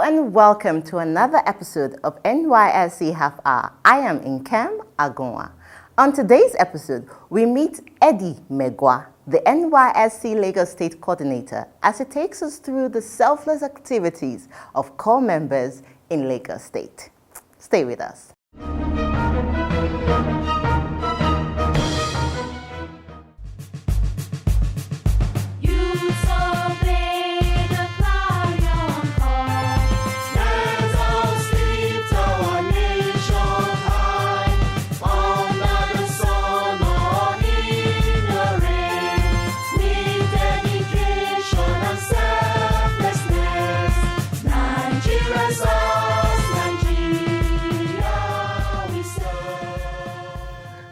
and welcome to another episode of NYSC Half Hour. I am Nkem Agonwa. On today's episode, we meet Eddie Megwa, the NYSC Lagos State Coordinator, as he takes us through the selfless activities of core members in Lagos State. Stay with us.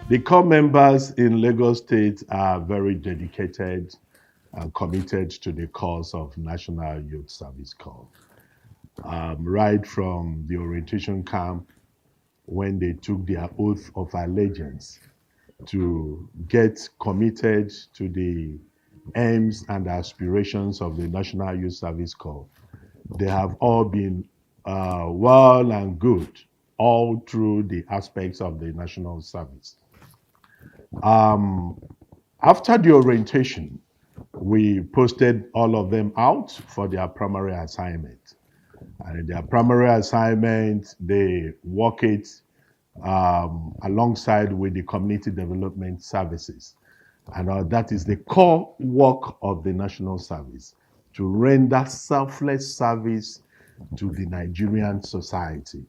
The core members in Lagos State are very dedicated and committed to the cause of National Youth Service Corps. Right from the orientation camp, when they took their oath of allegiance to get committed to the aims and aspirations of the National Youth Service Corps, they have all been well and good all through the aspects of the national service. After the orientation, we posted all of them out for their primary assignment. And in their primary assignment, they work it alongside with the community development services. And that is the core work of the national service, to render selfless service to the Nigerian society.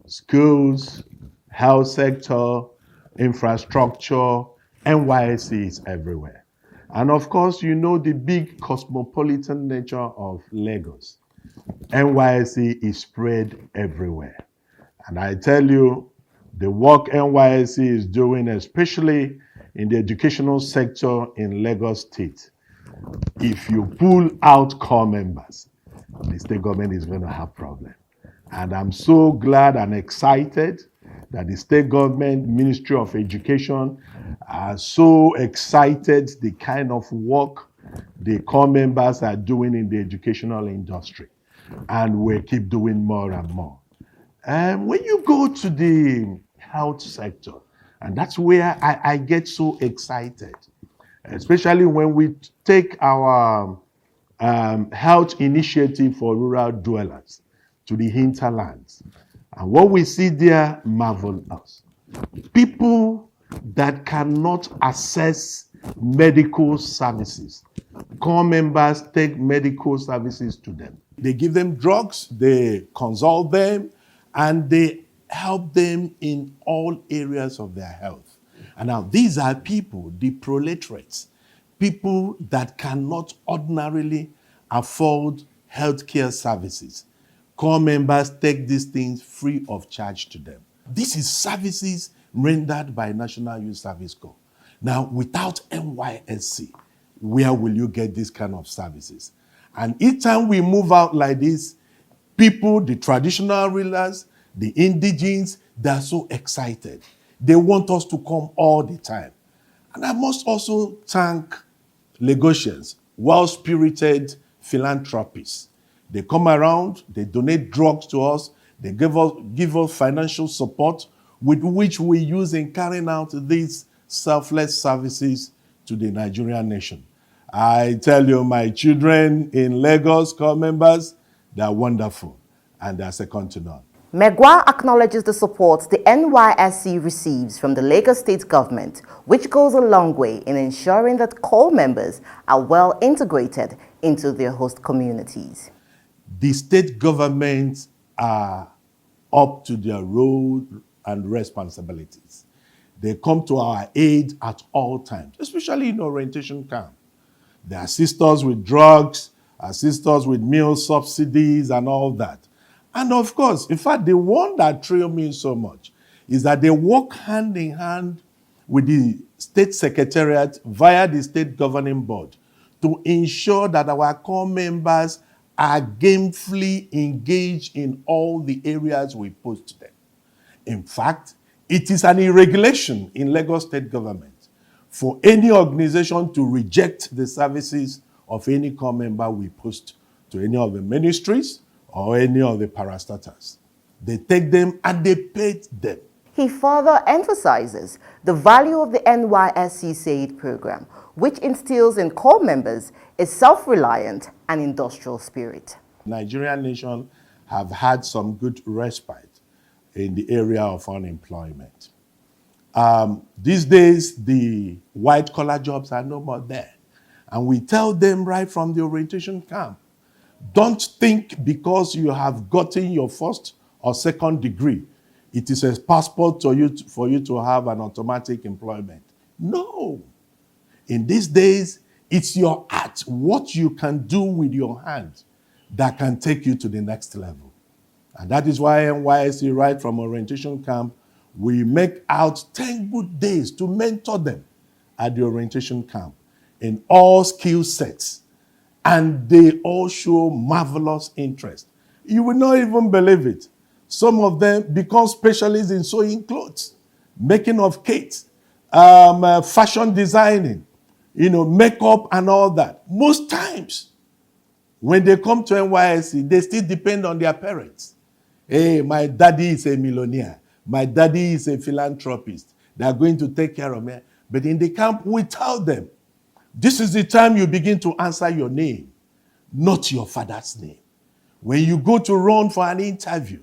Schools, health sector, infrastructure, NYSC is everywhere. And of course, you know the big cosmopolitan nature of Lagos. NYSC is spread everywhere. And I tell you, the work NYSC is doing, especially in the educational sector in Lagos State, if you pull out core members, the state government is going to have problems. And I'm so glad and excited that the state government, Ministry of Education, are so excited the kind of work the core members are doing in the educational industry. And we keep doing more and more. When you go to the health sector, and that's where I get so excited, especially when we take our health initiative for rural dwellers to the hinterlands. And what we see there marvel us. People that cannot access medical services. Core members take medical services to them. They give them drugs, they consult them, and they help them in all areas of their health. And now these are people, the proletariats, people that cannot ordinarily afford healthcare services. Core members take these things free of charge to them. This is services rendered by National Youth Service Corps. Now, without NYSC, where will you get this kind of services? And each time we move out like this, people, the traditional rulers, the indigenes, they're so excited. They want us to come all the time. And I must also thank Lagosians, well-spirited philanthropists. They come around, they donate drugs to us, they give us financial support with which we use in carrying out these selfless services to the Nigerian nation. I tell you, my children in Lagos, core members, they are wonderful and they are second to none. Megwa acknowledges the support the NYSC receives from the Lagos State government, which goes a long way in ensuring that core members are well integrated into their host communities. The state governments are up to their role and responsibilities. They come to our aid at all times, especially in orientation camp. They assist us with drugs, assist us with meal subsidies and all that. And of course, in fact, the one that thrills me so much is that they work hand in hand with the state secretariat via the state governing board to ensure that our core members are gamefully engaged in all the areas we post them. In fact, it is an irregulation in Lagos State government for any organization to reject the services of any core member we post to any of the ministries or any of the parastatals. They take them and they paid them. He further emphasizes the value of the NYSC SAID program, which instills in core members a self-reliant and industrial spirit. Nigerian nation have had some good respite in the area of unemployment. These days, the white-collar jobs are no more there. And we tell them right from the orientation camp, don't think because you have gotten your first or second degree, it is a passport for you to have an automatic employment. No. In these days, it's your art, what you can do with your hands, that can take you to the next level. And that is why NYSC, right from orientation camp, we make out 10 good days to mentor them at the orientation camp in all skill sets. And they all show marvelous interest. You will not even believe it. Some of them become specialists in sewing clothes, making of cakes, fashion designing, makeup and all that. Most times, when they come to NYSC, they still depend on their parents. Hey, my daddy is a millionaire. My daddy is a philanthropist. They are going to take care of me. But in the camp, we tell them, this is the time you begin to answer your name, not your father's name. When you go to run for an interview,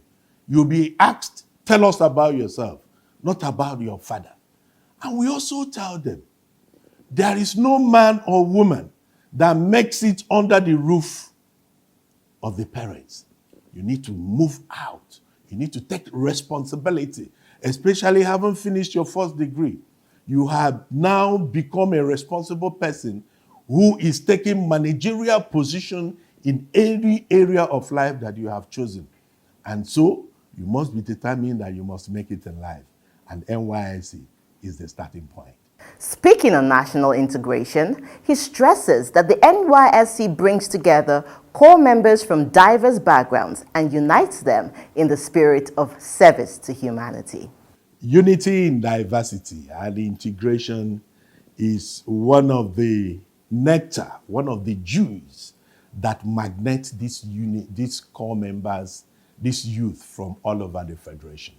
you'll be asked, tell us about yourself, not about your father. And we also tell them, there is no man or woman that makes it under the roof of the parents. You need to move out. You need to take responsibility, especially having finished your first degree. You have now become a responsible person who is taking managerial position in any area of life that you have chosen. And so you must be determined that you must make it in life. And NYSC is the starting point. Speaking on national integration, he stresses that the NYSC brings together core members from diverse backgrounds and unites them in the spirit of service to humanity. Unity in diversity and integration is one of the nectar, one of the juice that magnet these core members, this youth from all over the Federation.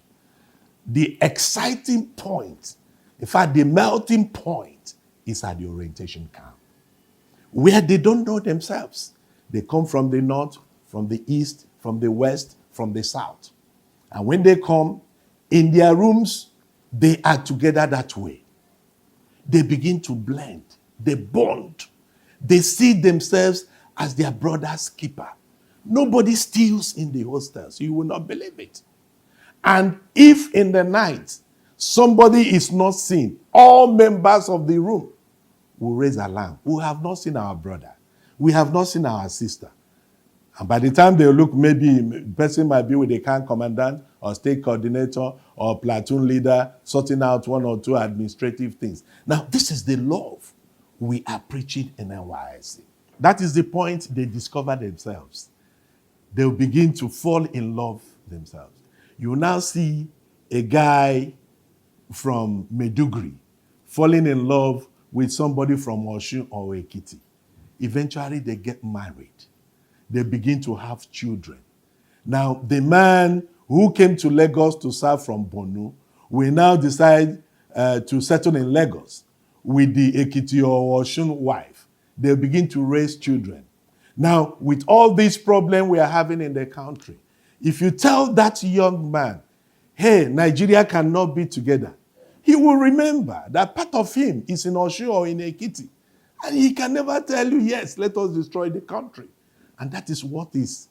The exciting point, in fact, the melting point is at the orientation camp, where they don't know themselves. They come from the north, from the east, from the west, from the south. And when they come, in their rooms, they are together that way. They begin to blend. They bond. They see themselves as their brother's keeper. Nobody steals in the hostels. You will not believe it. And if in the night somebody is not seen, all members of the room will raise alarm. We have not seen our brother. We have not seen our sister. And by the time they look, maybe the person might be with a camp commandant or state coordinator or platoon leader sorting out one or two administrative things. Now, this is the love we are preaching in NYSC. That is the point they discover themselves. They'll begin to fall in love themselves. You now see a guy from Meduguri falling in love with somebody from Osun or Ekiti. Eventually, they get married. They begin to have children. Now, the man who came to Lagos to serve from Borno will now decide to settle in Lagos with the Ekiti or Osun wife. They begin to raise children. Now, with all these problems we are having in the country, if you tell that young man, hey, Nigeria cannot be together, he will remember that part of him is in Osun or in Ekiti. And he can never tell you, yes, let us destroy the country. And that is what is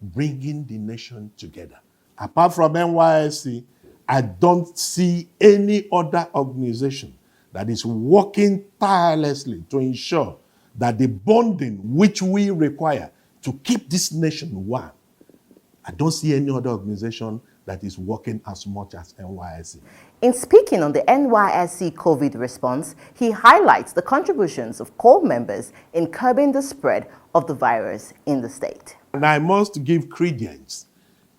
bringing the nation together. Apart from NYSC, I don't see any other organization that is working tirelessly to ensure that the bonding which we require to keep this nation one, I don't see any other organization that is working as much as NYSC. In speaking on the NYSC COVID response, he highlights the contributions of core members in curbing the spread of the virus in the state. And I must give credence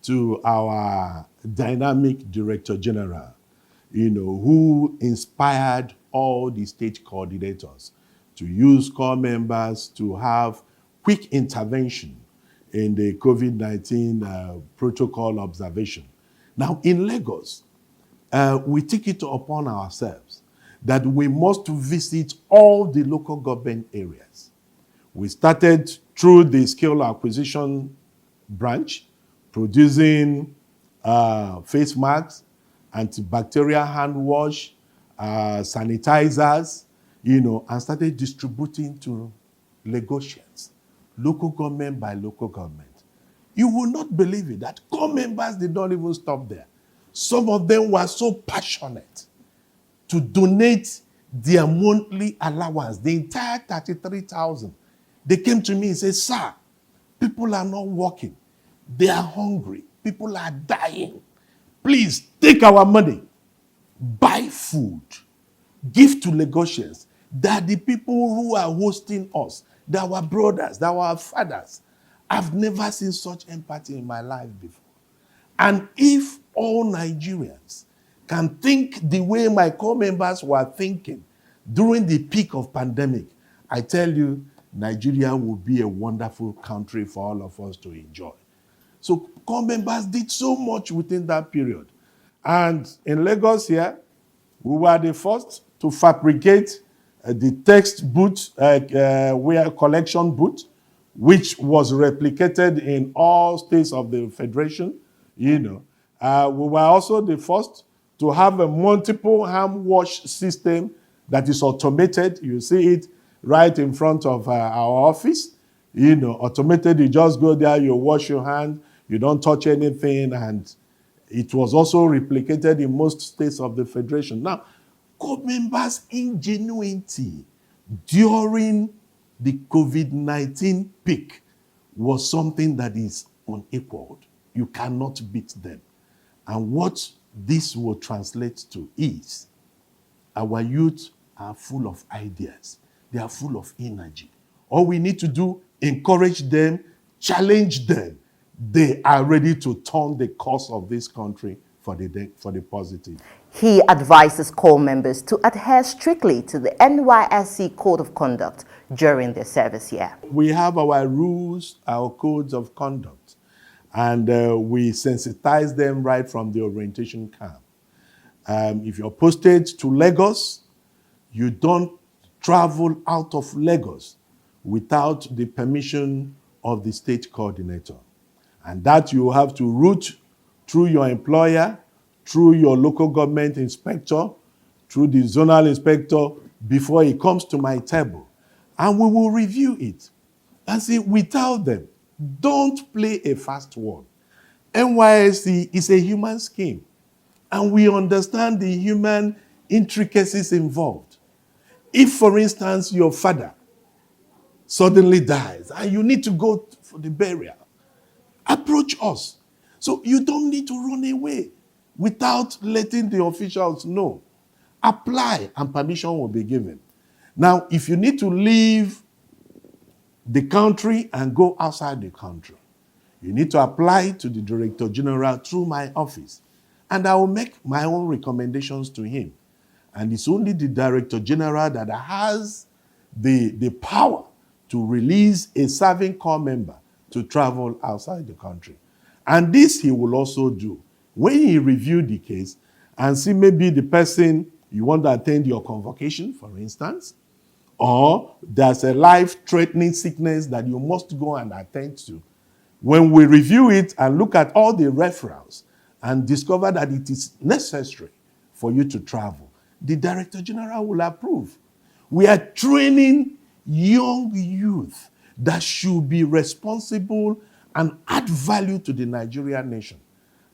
to our dynamic Director General, who inspired all the state coordinators to use core members to have quick intervention in the COVID-19 protocol observation. Now, in Lagos, we take it upon ourselves that we must visit all the local government areas. We started through the skill acquisition branch, producing face masks, antibacterial hand wash, sanitizers, and started distributing to Lagosians, local government by local government. You will not believe it that core members did not even stop there. Some of them were so passionate to donate their monthly allowance, the entire 33,000. They came to me and said, "Sir, people are not working. They are hungry. People are dying. Please take our money, buy food, give to Lagosians. That the people who are hosting us, that our brothers, that our fathers. I've never seen such empathy in my life before. And if all Nigerians can think the way my core members were thinking during the peak of pandemic, I tell you, Nigeria will be a wonderful country for all of us to enjoy." So core members did so much within that period. And in Lagos here, we were the first to fabricate the text boot, collection boot, which was replicated in all states of the Federation. We were also the first to have a multiple hand wash system that is automated. You see it right in front of our office. Automated, you just go there, you wash your hand, you don't touch anything, and it was also replicated in most states of the Federation. Now, core members' ingenuity during the COVID-19 peak was something that is unequaled. You cannot beat them. And what this will translate to is our youth are full of ideas. They are full of energy. All we need to do, encourage them, challenge them. They are ready to turn the course of this country for the positive. He advises core members to adhere strictly to the NYSC Code of Conduct during their service year. We have our rules, our codes of conduct, and we sensitize them right from the orientation camp. If you're posted to Lagos, you don't travel out of Lagos without the permission of the state coordinator. And that you have to route through your employer, through your local government inspector, through the zonal inspector before it comes to my table. And we will review it. And see, we tell them, don't play a fast one. NYSC is a human scheme. And we understand the human intricacies involved. If, for instance, your father suddenly dies and you need to go for the burial, approach us. So you don't need to run away without letting the officials know. Apply and permission will be given. Now, if you need to leave the country and go outside the country, you need to apply to the Director General through my office. And I will make my own recommendations to him. And it's only the Director General that has the power to release a serving corps member to travel outside the country. And this he will also do. When he reviewed the case and see maybe the person you want to attend your convocation, for instance, or there's a life-threatening sickness that you must go and attend to. When we review it and look at all the referrals and discover that it is necessary for you to travel, the Director General will approve. We are training young youth that should be responsible and add value to the Nigerian nation.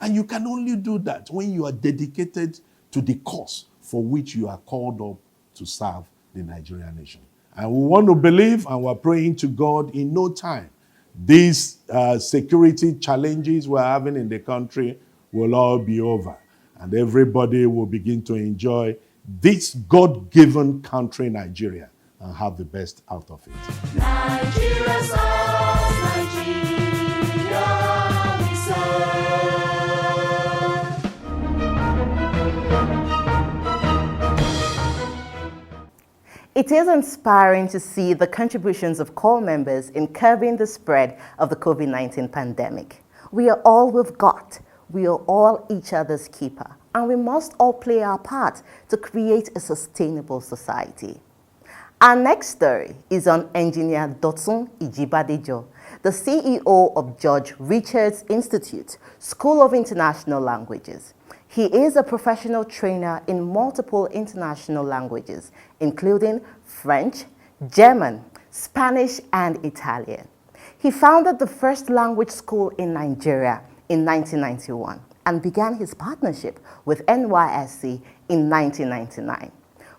And you can only do that when you are dedicated to the cause for which you are called up to serve the Nigerian nation. And we want to believe, and we're praying to God, in no time, these security challenges we're having in the country will all be over. And everybody will begin to enjoy this God-given country, Nigeria, and have the best out of it. Nigeria serves, Nigeria we serve. It is inspiring to see the contributions of corps members in curbing the spread of the COVID-19 pandemic. We are all we've got. We are all each other's keeper, and we must all play our part to create a sustainable society. Our next story is on Engineer Dotun Ijibadejo, the CEO of George Richards Institute, School of International Languages. He is a professional trainer in multiple international languages, including French, German, Spanish, and Italian. He founded the first language school in Nigeria in 1991 and began his partnership with Nysc in 1999.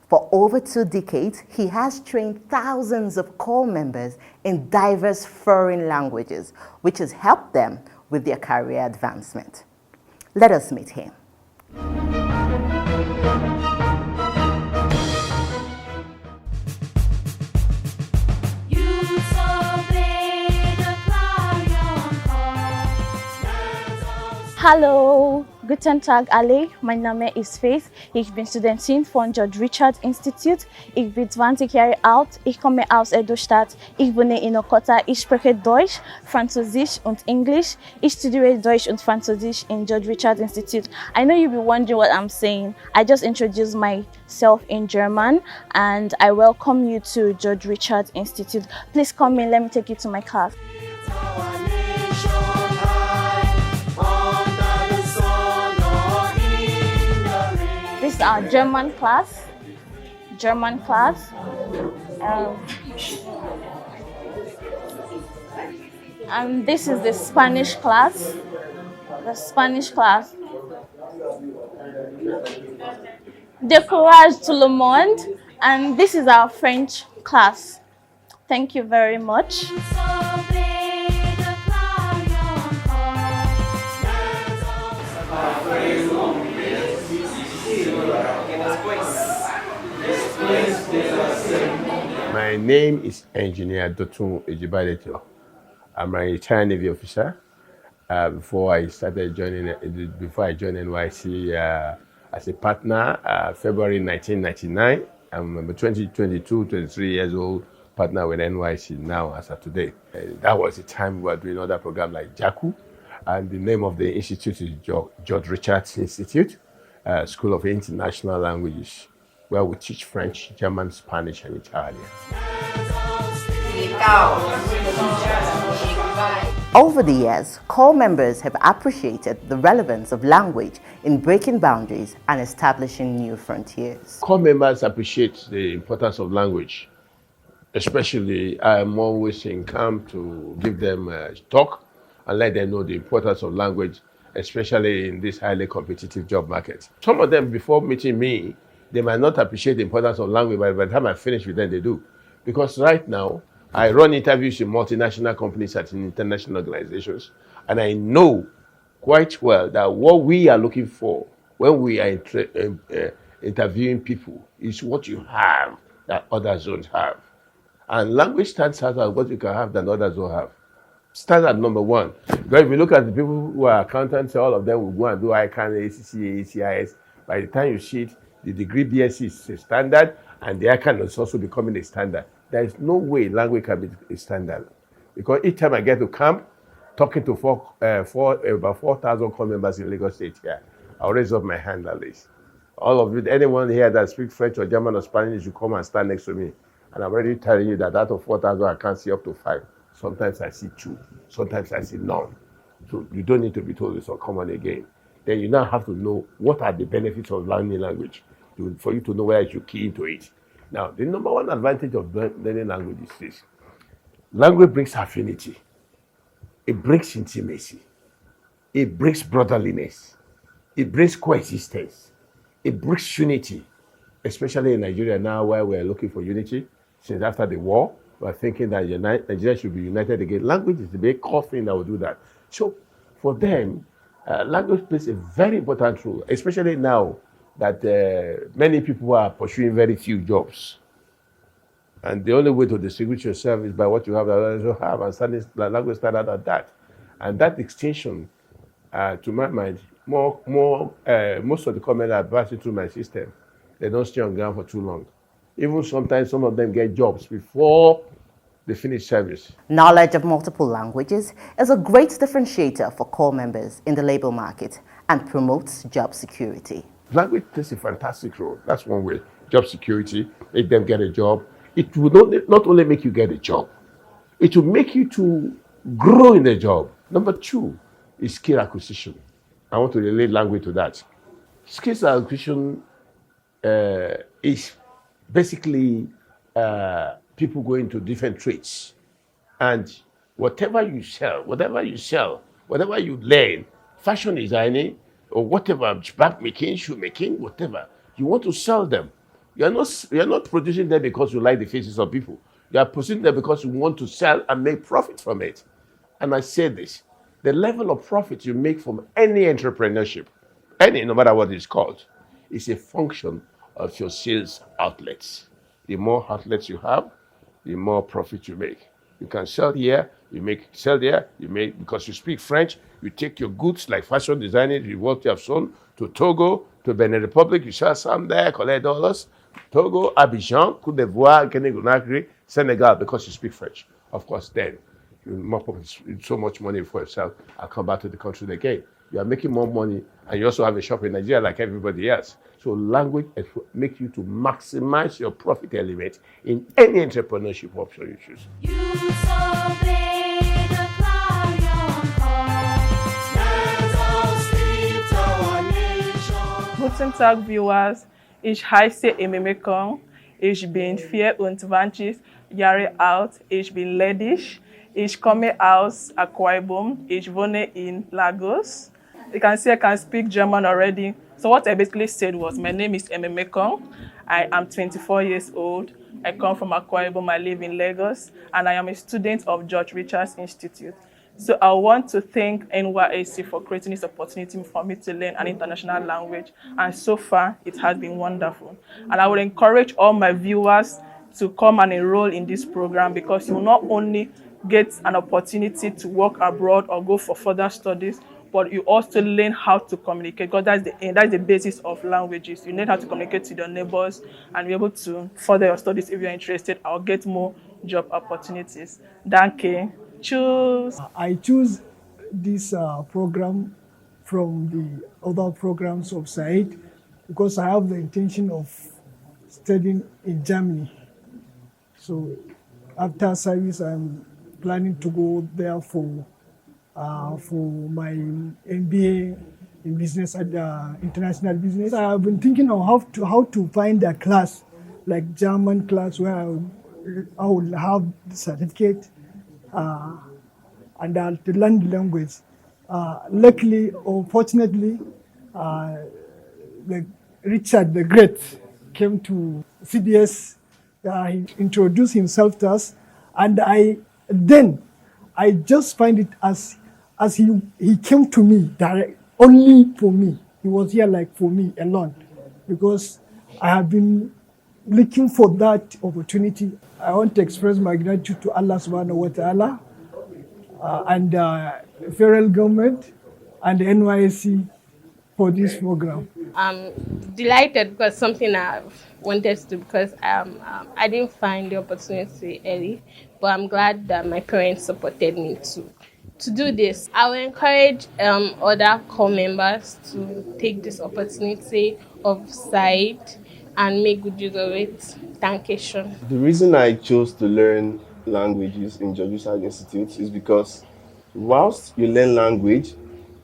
For over 2 decades, he has trained thousands of corps members in diverse foreign languages, which has helped them with their career advancement. Let us meet him. Youths obey the clarion call. Let us Hallo, guten Tag alle. Mein Name ist Faith. Ich bin Studentin von George Richards Institute. Ich bin 20 Jahre alt. Ich komme aus Edo-Stadt. Ich wohne in Okota. Ich spreche Deutsch, Französisch und Englisch. Ich studiere Deutsch und Französisch in George Richards Institute. I know you'll be wondering what I'm saying. I just introduced myself in German and I welcome you to George Richards Institute. Please come in. Let me take you to my class. our nation high, under the sun or in the rain. This is our German class. German class. And this is the Spanish class. The Spanish class. De courage tout le monde. And this is our French class. Thank you very much. Youths obey the clarion call. Let us My name is Engineer Dotun Ijibadejo. I'm a retired Navy officer. Before I joined NYC as a partner, February 1999. I'm a 23 years old partner with NYC now as of today. That was the time we were doing other programs like JACU, and the name of the institute is George Richards Institute, School of International Languages, where we teach French, German, Spanish, and Italian. Over the years, corps members have appreciated the relevance of language in breaking boundaries and establishing new frontiers. Corps members appreciate the importance of language. Especially, I'm always in camp to give them a talk and let them know the importance of language, especially in this highly competitive job market. Some of them, before meeting me, they might not appreciate the importance of language, but by the time I finish with them, they do. Because right now, I run interviews in multinational companies and in international organizations, and I know quite well that what we are looking for when we are interviewing people is what you have that others don't have. And language stands out as what you can have that others don't have. Standard number one. Because if you look at the people who are accountants, all of them will go and do ICANN, ACCA, ACIS. By the time you see it, the degree BSc is a standard, and the ICANN is also becoming a standard. There is no way language can be a standard. Because each time I get to camp, talking to about 4,000 corps members in Lagos State here, I'll raise up my hand at least. All of you, anyone here that speaks French or German or Spanish, you come and stand next to me. And I'm already telling you that out of 4,000, I can't see up to 5. Sometimes I see 2. Sometimes I see none. So you don't need to be told it's uncommon again. Then you now have to know what are the benefits of learning language for you to know where you should key into it. Now, the number one advantage of learning language is this. Language brings affinity. It brings intimacy. It brings brotherliness. It brings coexistence. It brings unity, especially in Nigeria now where we're looking for unity. Since after the war, we're thinking that Nigeria should be united again. Language is the big core thing that will do that. So for them, language plays a very important role, especially now that many people are pursuing very few jobs. And the only way to distinguish yourself is by what you have that others don't have, and language standard at that. And that distinction, to my mind, most of the comments are passing through my system. They don't stay on ground for too long. Even sometimes some of them get jobs before they finish service. Knowledge of multiple languages is a great differentiator for corps members in the labor market and promotes job security. Language plays a fantastic role. That's one way. Job security, make them get a job. It will not only make you get a job, it will make you to grow in the job. Number two is skill acquisition. I want to relate language to that. Skills acquisition is basically people going to different trades. And whatever you sell, whatever you learn, fashion designing or whatever, bag making, shoe making, whatever, you want to sell them. You are not producing them because you like the faces of people. You are producing them because you want to sell and make profit from it. And I say this, the level of profit you make from any entrepreneurship, no matter what it's called, is a function of your sales outlets. The more outlets you have, the more profit you make. You can sell here, sell there, you make, because you speak French, you take your goods like fashion designing, what you have sold to Togo, to Benin Republic, you sell some there, collect dollars, Togo, Abidjan, Côte d'Ivoire, Guinea-Conakry, Senegal, because you speak French. Of course, then you mop up so much money for yourself and come back to the country again. You are making more money, and you also have a shop in Nigeria like everybody else. So language makes you to maximize your profit element in any entrepreneurship option you choose. You obey the clarion call. Let us lift our nation. Guten Tag, viewers. Ich heiße Ememekong. Ich bin 24 Jahre alt. Ich bin ledisch. Ich komme aus Akwa Ibom. Ich wohne in Lagos. You can see I can speak German already. So what I basically said was, my name is Ememekong. I am 24 years old. I come from Akwa Ibom. I live in Lagos. And I am a student of George Richards Institute. So I want to thank NYSC for creating this opportunity for me to learn an international language. And so far, it has been wonderful. And I would encourage all my viewers to come and enroll in this program, because you will not only get an opportunity to work abroad or go for further studies, but you also learn how to communicate, because that's the basis of languages. You learn how to communicate to your neighbors and be able to further your studies if you're interested, or get more job opportunities. Danke. Choose. I choose this program from the other programs of SAID because I have the intention of studying in Germany. So after service, I'm planning to go there for my MBA in business at international business. I've been thinking of how to find a class, like German class, where I will have the certificate and to learn the language. Luckily or fortunately, Richard the Great came to CDS. He introduced himself to us, and I just find it as he came to me direct, only for me. He was here like for me alone, because I have been looking for that opportunity. I want to express my gratitude to Allah subhanahu wa ta'ala and federal government and the NYSC for this program. I'm delighted because something I've wanted to do, because I didn't find the opportunity early, but I'm glad that my parents supported me to do this. I will encourage other corps members to take this opportunity of SAID and make good use of it. Thank you. The reason I chose to learn languages in George Richards Institute is because whilst you learn language,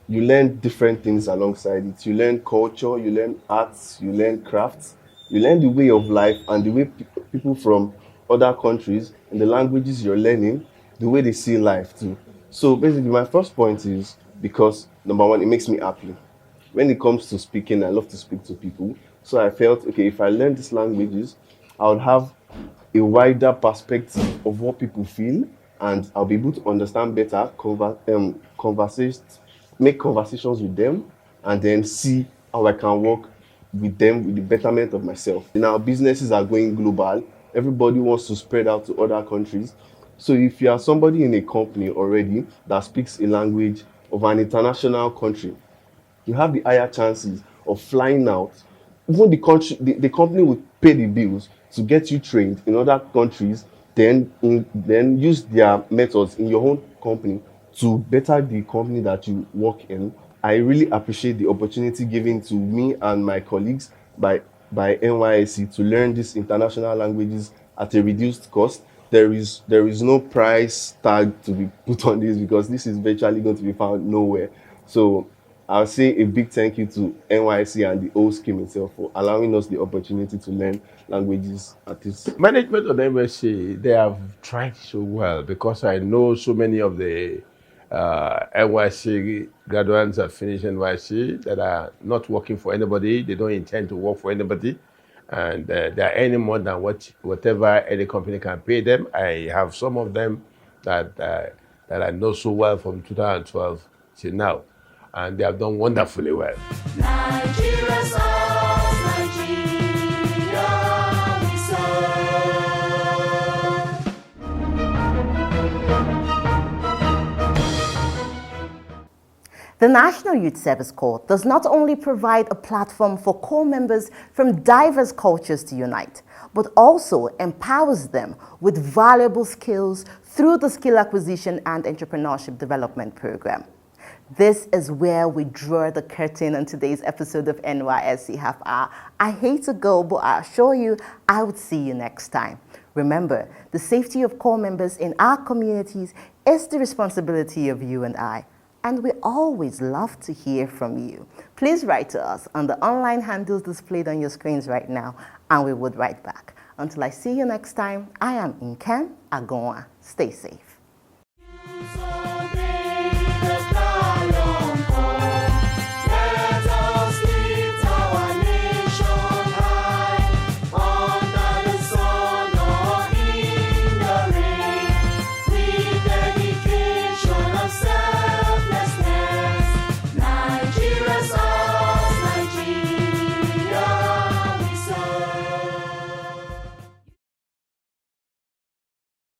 you learn different things alongside it. You learn culture, you learn arts, you learn crafts, you learn the way of life and the way people from other countries and the languages you're learning, the way they see life too. So basically my first point is because, number one, it makes me happy. When it comes to speaking, I love to speak to people. So I felt, okay, if I learn these languages, I would have a wider perspective of what people feel, and I'll be able to understand better, make conversations with them, and then see how I can work with them with the betterment of myself. Now, businesses are going global. Everybody wants to spread out to other countries. So if you are somebody in a company already that speaks a language of an international country, you have the higher chances of flying out even the company would pay the bills to get you trained in other countries, then use their methods in your own company to better the company that you work in. I really appreciate the opportunity given to me and my colleagues by NYSC to learn these international languages at a reduced cost. There is no price tag to be put on this because this is virtually going to be found nowhere. So I'll say a big thank you to NYC and the whole scheme itself for allowing us the opportunity to learn languages at this. Management of the MSc, they have tried so well because I know so many of the NYC graduates that finished NYC that are not working for anybody. They don't intend to work for anybody. And they are earning more than whatever any company can pay them. I have some of them that I know so well from 2012 till now. And they have done wonderfully well. Nigeria songs, Nigeria we serve. The National Youth Service Corps does not only provide a platform for corps members from diverse cultures to unite, but also empowers them with valuable skills through the Skill Acquisition and Entrepreneurship Development Program. This is where we draw the curtain on today's episode of NYSC Half Hour. I hate to go, but I assure you I would see you next time. Remember, the safety of corps members in our communities is the responsibility of you and I. And we always love to hear from you. Please write to us on the online handles displayed on your screens right now, and we would write back. Until I see you next time, I am Nkem Agonwa. Stay safe.